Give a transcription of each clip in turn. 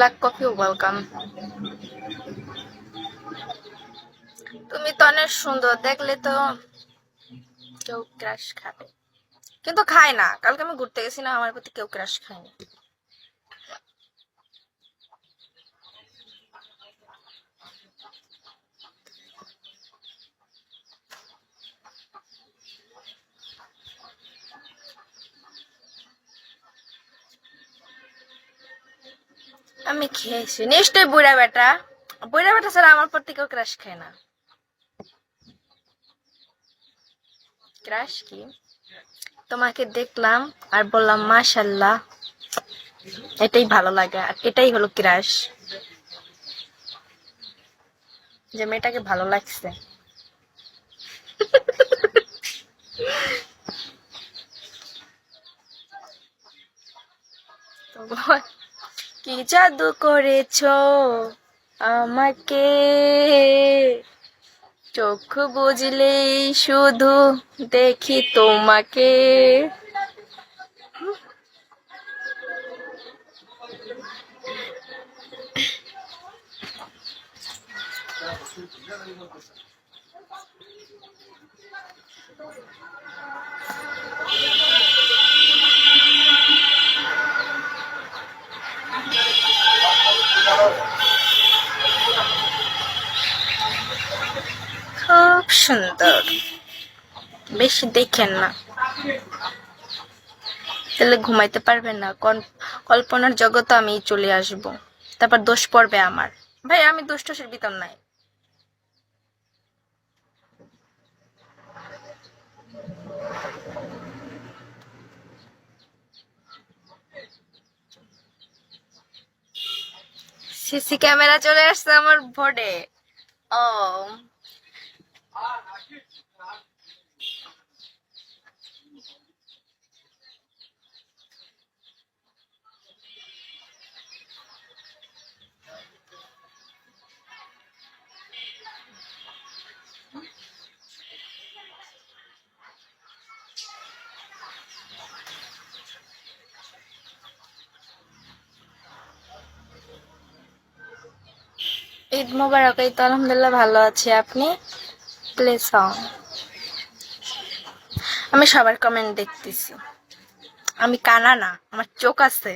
Black coffee welcome. তুমি তো অনেক সুন্দর, দেখলে তো কেউ ক্রাশ খাবে, কিন্তু খায় না। কালকে আমি ঘুরতে গেছি না, আমার প্রতি কেউ ক্রাশ খায়নি। আমি খেয়েছি নিশ্চয়ই। বুড়া বেটা, বুড়া বেটা ছাড়া আমার প্রতি কেউ ক্রাশ খায় না। ক্রাশ কি? তোমাকে দেখলাম আর বললাম মাশাল্লাহ, এটাই ভালো লাগে, আর এটাই হলো ক্রাশ, যে মেয়েটাকে ভালো লাগছে। কি জাদু করেছো আমাকে, চোখ বুঝলেই শুধু দেখি তোমাকে। খুব সুন্দর, বেশি দেখেন না, তাহলে ঘুমাইতে পারবেন না। কল্পনার জগতে আমি চলে আসব, তারপর দোষ পড়বে আমার। ভাই আমি দুষ্টসের ভিতর নাই। সিসি ক্যামেরা চলে আসছে আমার বোর্ডে। ও ঈদ মোবারক। এই তো আলহামদুলিল্লাহ ভালো আছি, আপনি? Play song. আমি সবার কমেন্ট দেখতেছি। আমি কানা না, আমার চোখ আছে।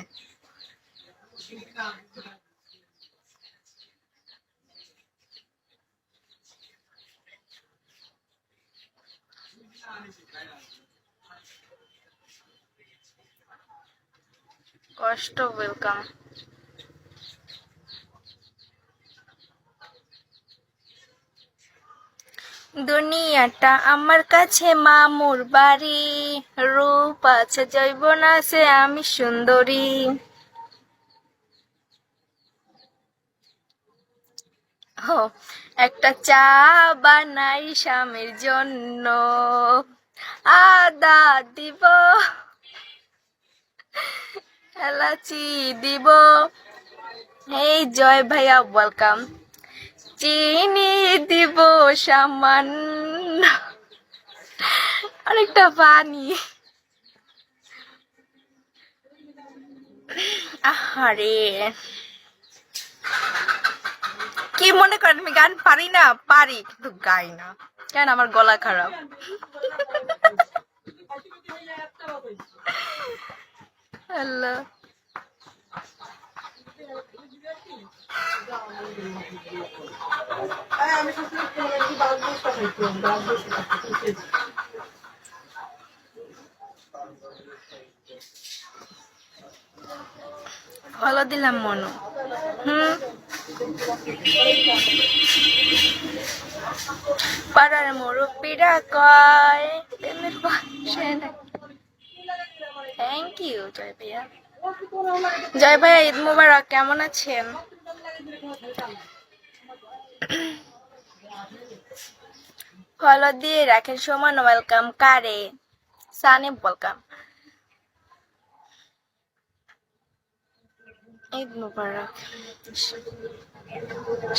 কষ্ট ওয়েলকাম। দুনিয়াটা আমার কাছে মামুর বাড়ি, রূপ আছে যৌবন আছে আমি সুন্দরী। ও, একটা চা বানাই স্বামীর জন্য, আদা দিব, এলাচি দিব। এই জয় ভাইয়া ওয়েলকাম। চিনি দিব সামান্য, অনেকটা পানি। আহারে, কি মনে করেন আমি গান পারি না? পারি, কিন্তু গাই না। কেন? আমার গলা খারাপ। আল্লাহ। ফলো দিলাম মনু। পাড়ার মুরব্বীরা কয় প্রেমের বয়সে নাকি। থ্যাংক ইউ জয় ভাইয়া। জয় ভাইয়া ঈদ মোবারক, কেমন আছেন? ফলো দিয়ে রাখেন। সমান ওয়েলকাম। কারে? সানিম ওয়েলকাম। ঈদ মোবারক।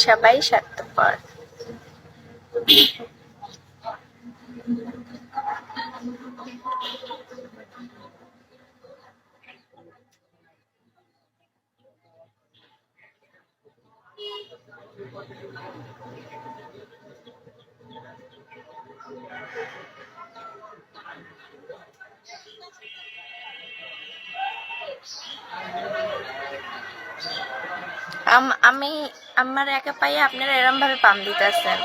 সবাই স্বার্থপর। আমি আমার একা পাইয়ে আপনারা এরম ভাবে পাম দিতেছেন।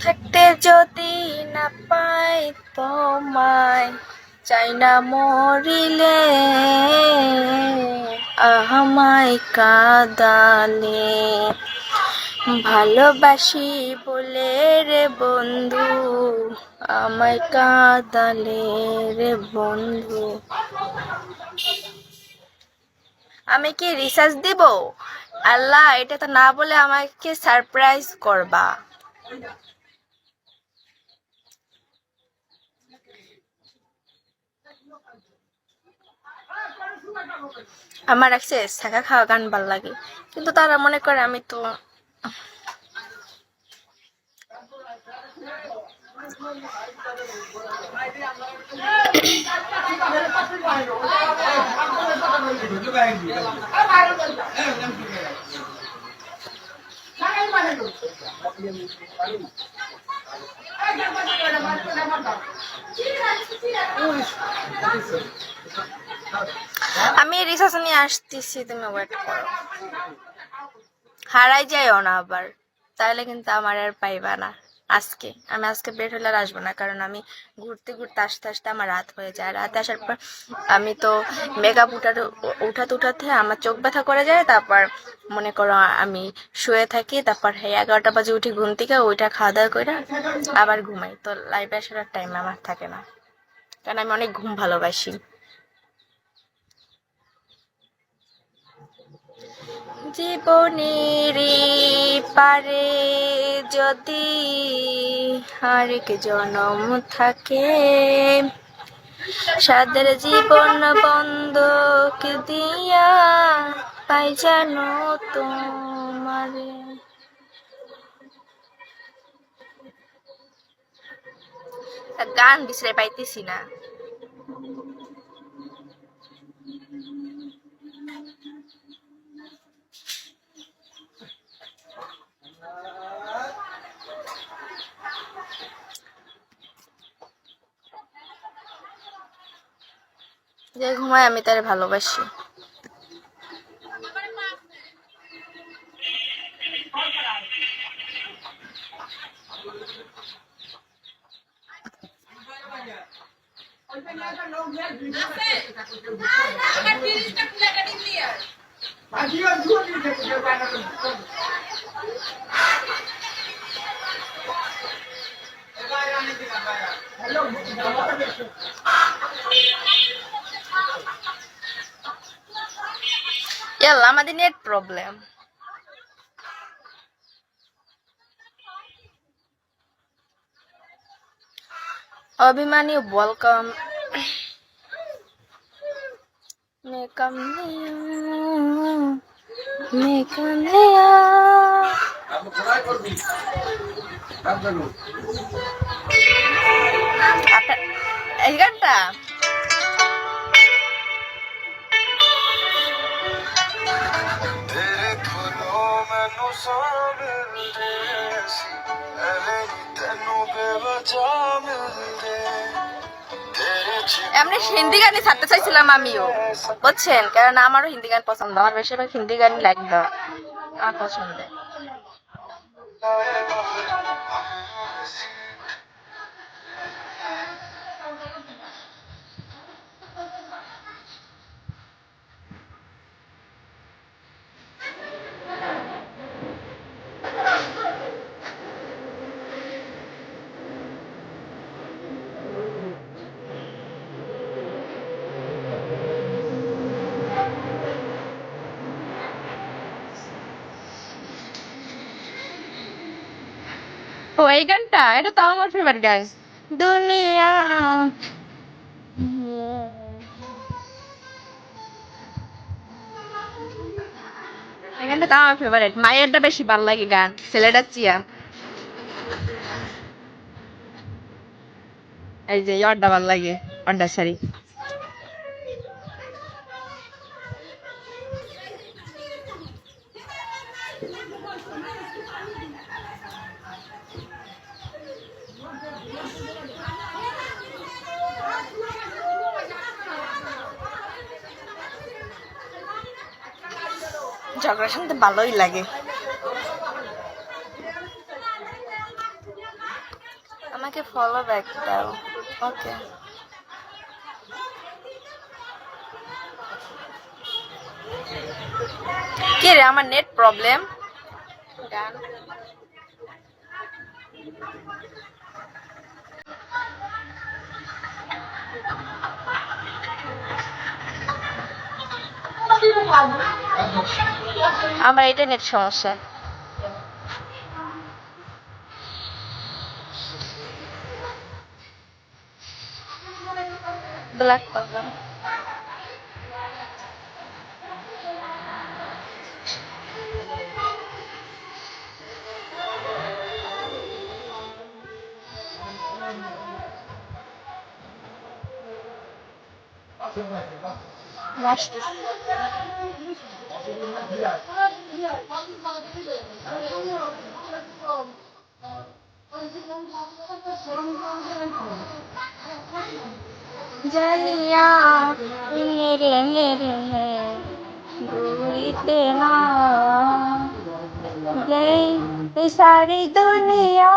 থাকতে যদি না পাই তোমায়, চাই না মরিলে আমায় কাঁদালে, ভালোবাসি বলে রে বন্ধু আমায় কাঁদালে রে বন্ধু। আমি কি রিসার্চ দিব? আল্লাহ, এটা তো না বলে আমাকে সারপ্রাইজ করবা। আমার আছে শাখা খাওয়া গান ভাল লাগে, কিন্তু তারা মনে করে আমি তো আমি রিসার্চ নিয়ে আসতেছি, তুমি ওয়েট করো। হারাই যাইও না আবার, তাহলে কিন্তু আমার আর পাইবা না। আমি আজকে বের হলে আর আসবো না, কারণ আমি ঘুরতে ঘুরতে আসতে আসতে আমার রাত হয়ে যায়। রাতে আসার পর আমি তো মেকআপ উঠাতে আমার চোখ ব্যথা করে যায়। তারপর মনে করো আমি শুয়ে থাকি, তারপর 11টা বাজে উঠি ঘুম থেকে, ওইটা খাওয়া দাওয়া করে আবার ঘুমাই। তো লাইভে আসার টাইম আমার থাকে না, কারণ আমি অনেক ঘুম ভালোবাসি। জীবনের পারে যদি আরেক জনম থাকে, সাদের জীবন বন্ধক দিয়া পাই জানো তোমারে। গান বিছরে পাইতেছি না। যে ঘুমায় আমি তার ভালোবাসি। আমাদের নেট প্রবলেম। অভিমানী ওয়েলকাম। মেকআপ নিয়া এই গানটা এমনি হিন্দি গানই ছাড়তে চাইছিলাম আমিও, বুঝছেন, কারণ আমারও হিন্দি গান পছন্দ। আমার বেশিরভাগ হিন্দি গানই লাগবে, আমার পছন্দের। ও এই গানটা, এটা তো আমার ফেভারিট গান। দুনিয়া এই গানটা তো আমার ফেভারিট। মায়েরটা বেশি ভালো লাগে গান, ছেলেটা চিয়া। এই যে ইয়ারটা ভালো লাগে, অন্ডা শাড়ি। ঝগড়া শুনতে ভালোই লাগে। আমাকে ফলো ব্যাক দাও। ওকে। কে রে, আমার নেট প্রবলেম। গান আমার এটা নেট সমস্যা। Black problem. জানিয়া মেরে মেরে ঘুরিতে না গই এই সারি দুনিয়া।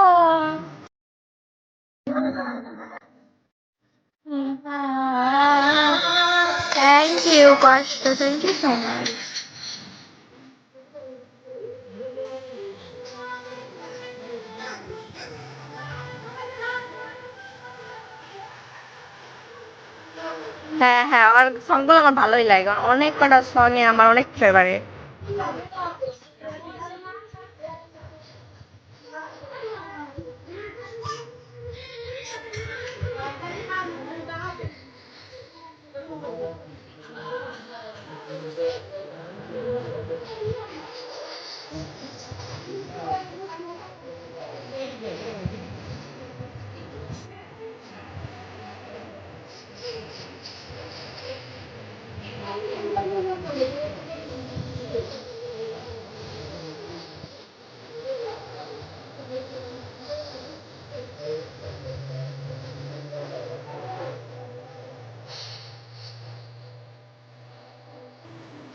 থ্যাংক ইউ কষ্ট, থ্যাংক ইউ সো মাচ। হ্যাঁ হ্যাঁ, আমার সংগুলো আমার ভালোই লাগে, অনেক কটা সং আমার অনেক ফেভারিট।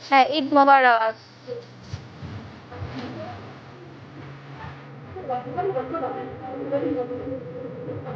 হ্যাঁ, ঈদ মোবারক।